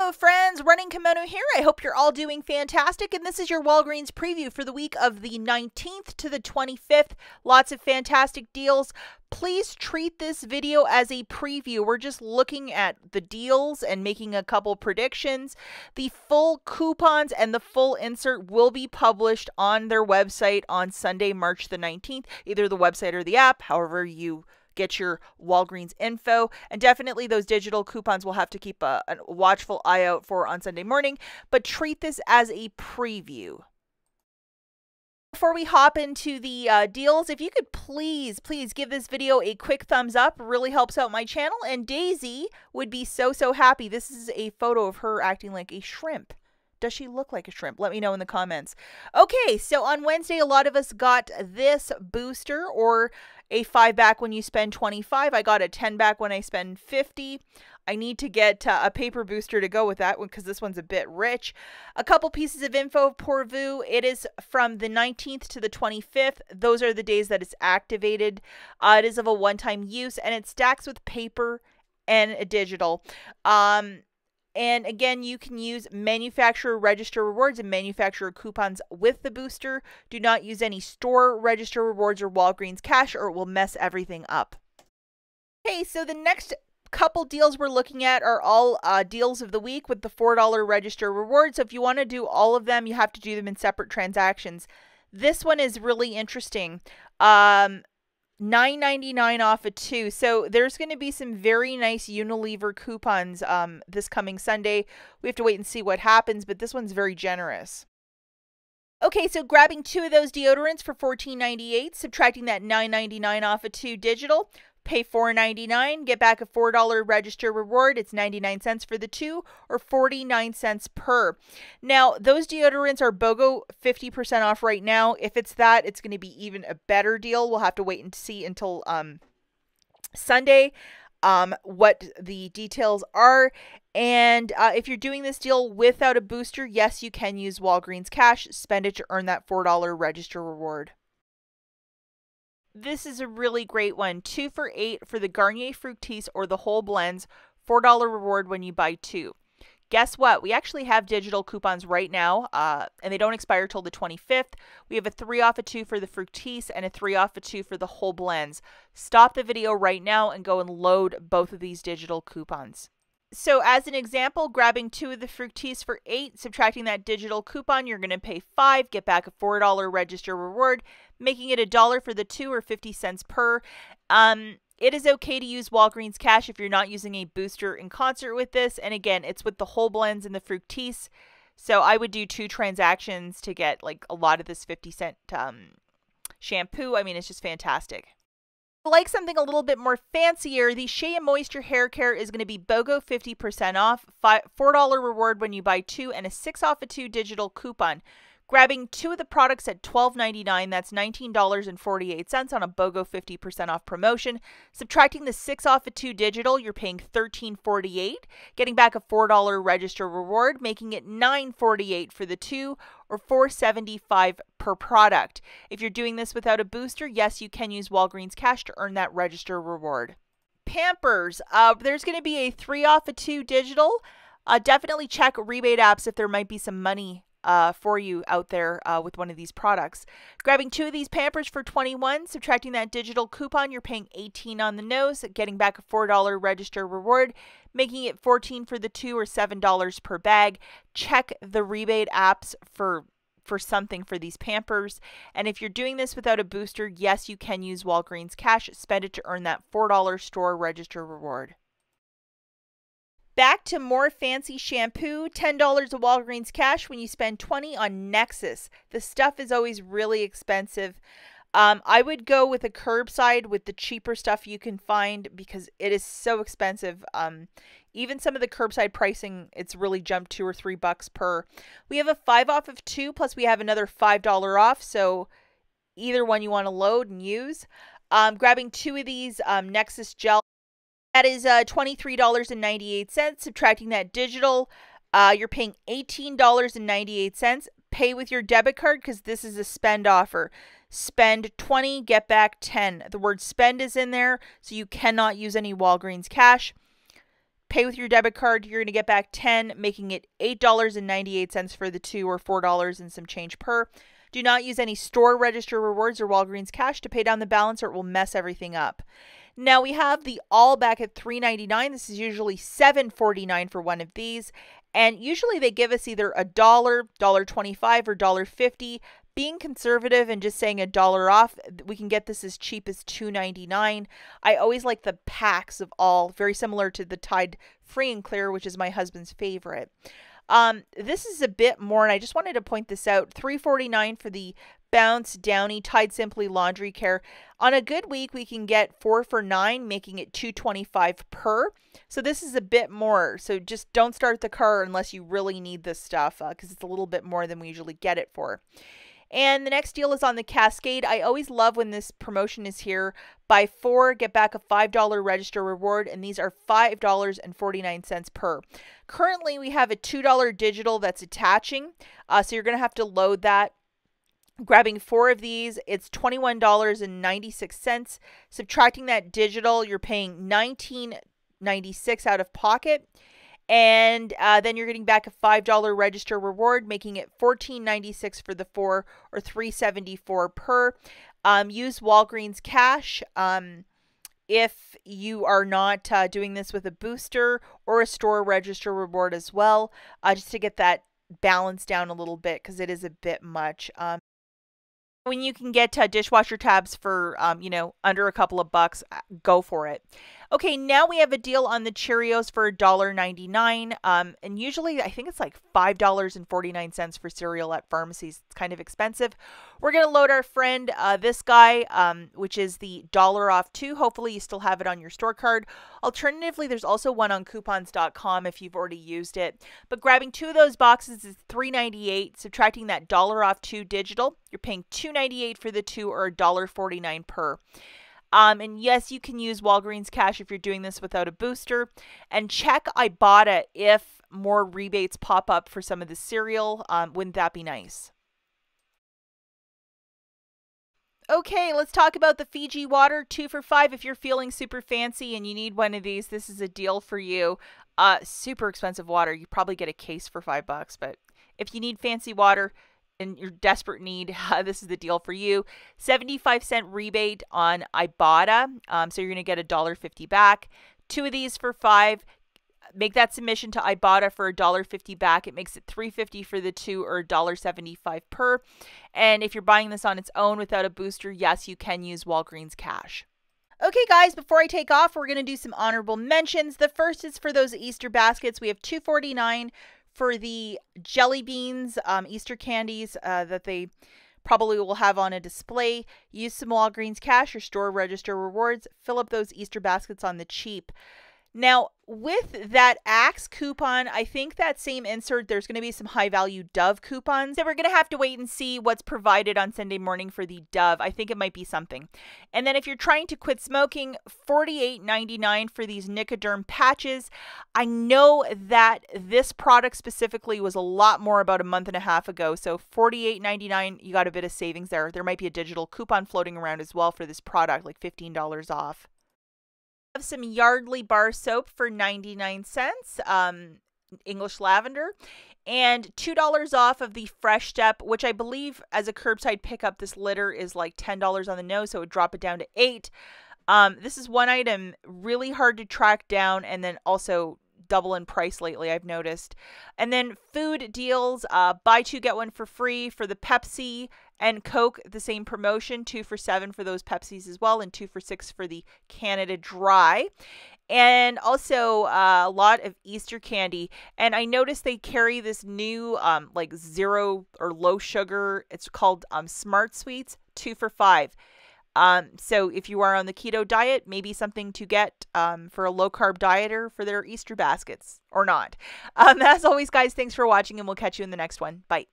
Hello friends, Running Kimono here. I hope you're all doing fantastic, and this is your Walgreens preview for the week of the 19th to the 25th. Lots of fantastic deals. Please treat this video as a preview. We're just looking at the deals and making a couple predictions. The full coupons and the full insert will be published on their website on Sunday, March the 19th, either the website or the app, however you get your Walgreens info. And definitely those digital coupons we'll have to keep a watchful eye out for on Sunday morning, but treat this as a preview. Before we hop into the deals, if you could please give this video a quick thumbs up, it really helps out my channel, and Daisy would be so happy. This is a photo of her acting like a shrimp. Does she look like a shrimp? Let me know in the comments. Okay, so on Wednesday, a lot of us got this booster, or a 5 back when you spend 25. I got a 10 back when I spend 50. I need to get a paper booster to go with that one because this one's a bit rich. A couple pieces of info, Pourvu. It is from the 19th to the 25th. Those are the days that it's activated. It is of a one-time use, and it stacks with paper and a digital. And again, you can use manufacturer register rewards and manufacturer coupons with the booster. Do not use any store register rewards or Walgreens cash, or it will mess everything up. Okay, so the next couple deals we're looking at are all deals of the week with the $4 register reward. So if you want to do all of them, you have to do them in separate transactions. This one is really interesting. $9.99 off of 2. So there's going to be some very nice Unilever coupons this coming Sunday. We have to wait and see what happens, but this one's very generous. Okay, so grabbing 2 of those deodorants for $14.98, subtracting that $9.99 off of 2 digital, pay $4.99, get back a $4 register reward. It's 99 cents for the 2, or 49 cents per. Now, those deodorants are BOGO 50% off right now. If it's that, it's going to be even a better deal. We'll have to wait and see until Sunday what the details are. And if you're doing this deal without a booster, yes, you can use Walgreens cash. Spend it to earn that $4 register reward. This is a really great one. 2 for $8 for the Garnier Fructis or the whole blends. $4 reward when you buy 2. Guess what? We actually have digital coupons right now, and they don't expire till the 25th. We have a 3 off of 2 for the Fructis and a 3 off of 2 for the whole blends. Stop the video right now and go and load both of these digital coupons. So as an example, grabbing 2 of the Fructis for $8, subtracting that digital coupon, you're going to pay $5, get back a $4 register reward, making it $1 for the 2, or 50 cents per. It is okay to use Walgreens cash if you're not using a booster in concert with this. And again, it's with the whole blends and the Fructis. So I would do 2 transactions to get like a lot of this 50-cent shampoo. I mean, it's just fantastic. Like something a little bit more fancier, the Shea Moisture Hair Care is going to be BOGO 50% off, $4 reward when you buy 2, and a 6 off of 2 digital coupon. Grabbing 2 of the products at $12.99, that's $19.48 on a BOGO 50% off promotion. Subtracting the 6 off of 2 digital, you're paying $13.48, getting back a $4 register reward, making it $9.48 for the 2, or $4.75 per product. If you're doing this without a booster, yes, you can use Walgreens cash to earn that register reward. Pampers, there's going to be a 3 off of 2 digital. Definitely check rebate apps if there might be some money for you out there with one of these products. Grabbing 2 of these Pampers for $21, subtracting that digital coupon, you're paying $18 on the nose, getting back a $4 register reward, making it $14 for the 2, or $7 per bag. Check the rebate apps for something for these Pampers. And if you're doing this without a booster, yes, you can use Walgreens cash. Spend it to earn that $4 store register reward. Back to more fancy shampoo, $10 of Walgreens cash when you spend $20 on Nexus. The stuff is always really expensive. I would go with a curbside with the cheaper stuff you can find because it is so expensive. Even some of the curbside pricing, it's really jumped $2 or $3 per. We have a 5 off of 2, plus we have another $5 off. So either one you want to load and use. Grabbing 2 of these Nexus gel. That is $23.98. Subtracting that digital, you're paying $18.98. Pay with your debit card because this is a spend offer. Spend 20, get back 10. The word spend is in there, so you cannot use any Walgreens cash. pay with your debit card, you're going to get back 10, making it $8.98 for the 2 or $4 and some change per. Do not use any store register rewards or Walgreens cash to pay down the balance or it will mess everything up. Now we have the all back at $3.99. This is usually $7.49 for one of these. And usually they give us either $1, $1.25, or $1.50. Being conservative and just saying $1 off, we can get this as cheap as $2.99. I always like the packs of all, very similar to the Tide Free and Clear, which is my husband's favorite. This is a bit more, and I just wanted to point this out. $3.49 for the Bounce Downy Tide Simply Laundry Care. On a good week, we can get 4 for $9, making it $2.25 per. So this is a bit more. So just don't start the car unless you really need this stuff, because it's a little bit more than we usually get it for. And the next deal is on the Cascade. I always love when this promotion is here. Buy 4, get back a $5 register reward, and these are $5.49 per. Currently, we have a $2 digital that's attaching, so you're going to have to load that. Grabbing 4 of these, it's $21.96. Subtracting that digital, you're paying $19.96 out of pocket. And then you're getting back a $5 register reward, making it $14.96 for the 4 or $3.74 per. Use Walgreens cash if you are not doing this with a booster or a store register reward as well, just to get that balance down a little bit because it is a bit much. When you can get dishwasher tabs for, under a couple of bucks, go for it. Okay, now we have a deal on the Cheerios for $1.99. And usually I think it's like $5.49 for cereal at pharmacies. It's kind of expensive. We're going to load our friend, this guy, which is the $1 off 2. Hopefully you still have it on your store card. Alternatively, there's also one on coupons.com if you've already used it. But grabbing 2 of those boxes is $3.98. Subtracting that $1 off 2 digital, you're paying $2.98 for the 2 or $1.49 per. And yes, you can use Walgreens cash if you're doing this without a booster. And check IBOTTA if more rebates pop up for some of the cereal. Wouldn't that be nice? Okay, let's talk about the Fiji water. 2 for $5. If you're feeling super fancy and you need one of these, this is a deal for you. Super expensive water. You probably get a case for $5, but if you need fancy water in your desperate need, this is the deal for you. 75-cent rebate on IBOTTA, so you're going to get $1.50 back. 2 of these for $5. Make that submission to IBOTTA for $1.50 back. It makes it $3.50 for the 2 or $1.75 per. And if you're buying this on its own without a booster, yes, you can use Walgreens cash. Okay, guys, before I take off, we're going to do some honorable mentions. The first is for those Easter baskets. We have $2.49 for the jelly beans, Easter candies that they probably will have on a display. Use some Walgreens cash or store register rewards. Fill up those Easter baskets on the cheap. Now, with that Axe coupon, I think that same insert, there's going to be some high-value Dove coupons. So we're going to have to wait and see what's provided on Sunday morning for the Dove. I think it might be something. And then if you're trying to quit smoking, $48.99 for these Nicoderm patches. I know that this product specifically was a lot more about a month and a half ago. So $48.99, you got a bit of savings there. There might be a digital coupon floating around as well for this product, like $15 off. Have some Yardley bar soap for 99 cents, English lavender, and $2 off of the Fresh Step, which I believe as a curbside pickup, this litter is like $10 on the nose, so it would drop it down to $8. This is one item really hard to track down, and then also double in price lately, I've noticed. And then food deals, buy 2 get 1 for free for the Pepsi and Coke, the same promotion, 2 for $7 for those Pepsis as well, and 2 for $6 for the Canada Dry. And also a lot of Easter candy. And I noticed they carry this new like 0 or low sugar, it's called Smart Sweets, 2 for $5. So if you are on the keto diet, maybe something to get for a low-carb dieter for their Easter baskets, or not. As always, guys, thanks for watching, and we'll catch you in the next one. Bye.